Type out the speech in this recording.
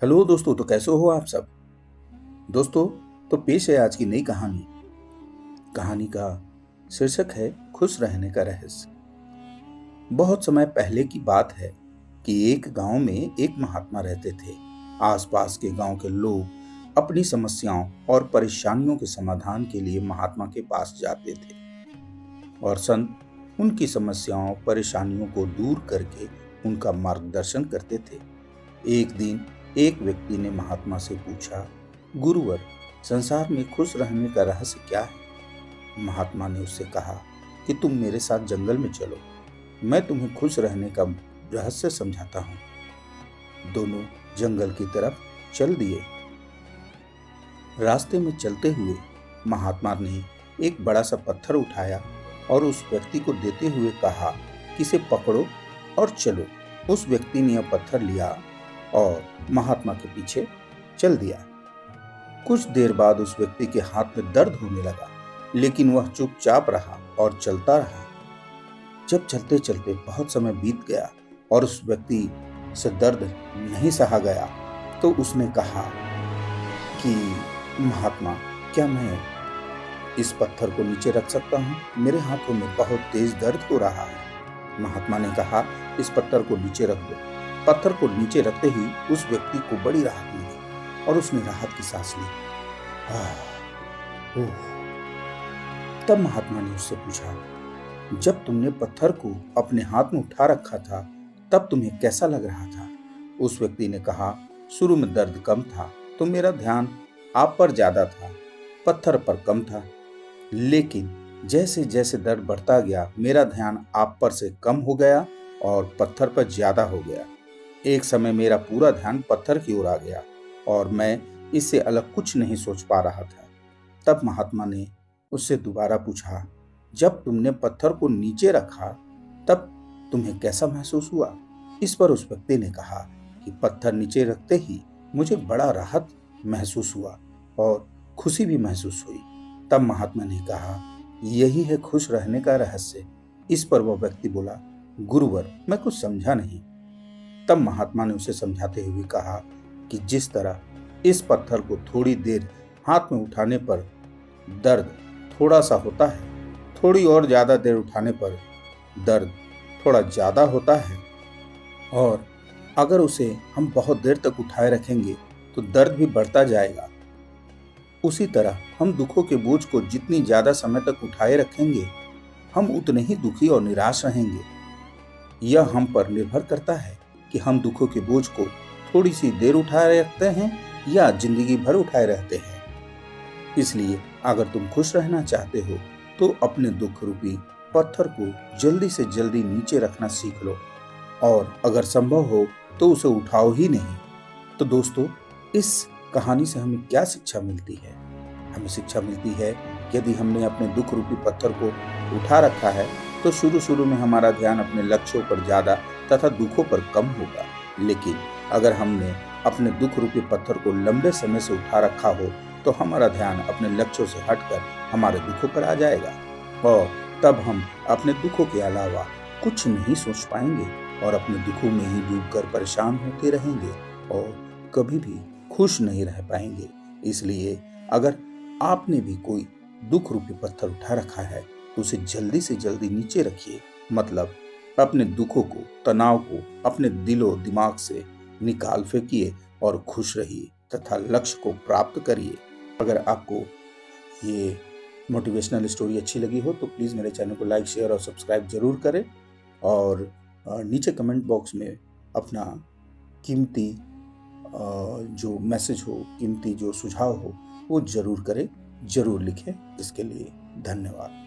Hello दोस्तों, तो कैसे हो आप सब। दोस्तों, तो पेश है आज की नई कहानी। कहानी का शीर्षक है खुश रहने का रहस्य। बहुत समय पहले की बात है कि एक गांव में एक महात्मा रहते थे। आसपास के गांव के लोग अपनी समस्याओं और परेशानियों के समाधान के लिए महात्मा के पास जाते थे और संत उनकी समस्याओं परेशानियों को दूर करके उनका मार्गदर्शन करते थे। एक दिन एक व्यक्ति ने महात्मा से पूछा, गुरुवर, संसार में खुश रहने का रहस्य क्या है। महात्मा ने उससे कहा कि तुम मेरे साथ जंगल में चलो, मैं तुम्हें खुश रहने का रहस्य समझाता हूँ। दोनों जंगल की तरफ चल दिए। रास्ते में चलते हुए महात्मा ने एक बड़ा सा पत्थर उठाया और उस व्यक्ति को देते हुए कहा कि इसे पकड़ो और चलो। उस व्यक्ति ने यह पत्थर लिया और महात्मा के पीछे चल दिया। कुछ देर बाद उस व्यक्ति के हाथ में दर्द होने लगा, लेकिन वह चुपचाप रहा और चलता रहा। जब चलते चलते बहुत समय बीत गया और उस व्यक्ति से दर्द नहीं सहा गया, तो उसने कहा कि महात्मा, क्या मैं इस पत्थर को नीचे रख सकता हूँ? मेरे हाथों में बहुत तेज दर्द हो रहा है। महात्मा ने कहा, इस पत्थर को नीचे रख दो। पत्थर को नीचे रखते ही उस व्यक्ति को बड़ी राहत मिली और उसने राहत की सांस ली। ओह। तब महात्मा ने उससे पूछा, जब तुमने पत्थर को अपने हाथ में उठा रखा था, तब तुम्हें कैसा लग रहा था? उस व्यक्ति ने कहा, शुरू में दर्द कम था तो मेरा ध्यान आप पर ज्यादा था, पत्थर पर कम था। लेकिन जैसे जैसे दर्द बढ़ता गया, मेरा ध्यान आप पर से कम हो गया और पत्थर पर ज्यादा हो गया। एक समय मेरा पूरा ध्यान पत्थर की ओर आ गया और मैं इससे अलग कुछ नहीं सोच पा रहा था। तब महात्मा ने उससे दोबारा पूछा, जब तुमने पत्थर को नीचे रखा, तब तुम्हें कैसा महसूस हुआ? इस पर उस व्यक्ति ने कहा कि पत्थर नीचे रखते ही मुझे बड़ा राहत महसूस हुआ और खुशी भी महसूस हुई। तब महात्मा ने कहा, यही है खुश रहने का रहस्य। इस पर वह व्यक्ति बोला, गुरुवर, मैं कुछ समझा नहीं। तब महात्मा ने उसे समझाते हुए कहा कि जिस तरह इस पत्थर को थोड़ी देर हाथ में उठाने पर दर्द थोड़ा सा होता है, थोड़ी और ज्यादा देर उठाने पर दर्द थोड़ा ज्यादा होता है, और अगर उसे हम बहुत देर तक उठाए रखेंगे तो दर्द भी बढ़ता जाएगा। उसी तरह हम दुखों के बोझ को जितनी ज्यादा समय तक उठाए रखेंगे, हम उतने ही दुखी और निराश रहेंगे। यह हम पर निर्भर करता है कि हम दुखों के बोझ को थोड़ी सी देर उठाए रखते हैं या जिंदगी भर उठाए रहते हैं। इसलिए अगर तुम खुश रहना चाहते हो तो अपने दुख रूपी पत्थर को जल्दी से जल्दी नीचे रखना सीख लो, और अगर संभव हो तो उसे उठाओ ही नहीं। तो दोस्तों, इस कहानी से हमें क्या शिक्षा मिलती है? हमें शिक्षा मिलती है कि यदि हमने अपने दुख रूपी पत्थर को उठा रखा है तो शुरू शुरू में हमारा ध्यान अपने लक्ष्यों पर ज्यादा तथा दुखों पर कम होगा। लेकिन अगर हमने अपने दुख रूपी पत्थर को लंबे समय से उठा रखा हो तो हमारा ध्यान अपने लक्ष्यों से हटकर हमारे दुखों पर आ जाएगा, और तब हम अपने दुखों के अलावा कुछ नहीं सोच पाएंगे और अपने दुखों में ही डूबकर परेशान होते रहेंगे और कभी भी खुश नहीं रह पाएंगे। इसलिए अगर आपने भी कोई दुख रूपी पत्थर उठा रखा है तो उसे जल्दी से जल्दी नीचे रखिए। मतलब अपने दुखों को, तनाव को अपने दिलो दिमाग से निकाल फेंकिए और खुश रहिए तथा लक्ष्य को प्राप्त करिए। अगर आपको ये मोटिवेशनल स्टोरी अच्छी लगी हो तो प्लीज़ मेरे चैनल को लाइक, शेयर और सब्सक्राइब जरूर करें, और नीचे कमेंट बॉक्स में अपना कीमती जो मैसेज हो, कीमती जो सुझाव हो, वो जरूर करें, जरूर लिखें। इसके लिए धन्यवाद।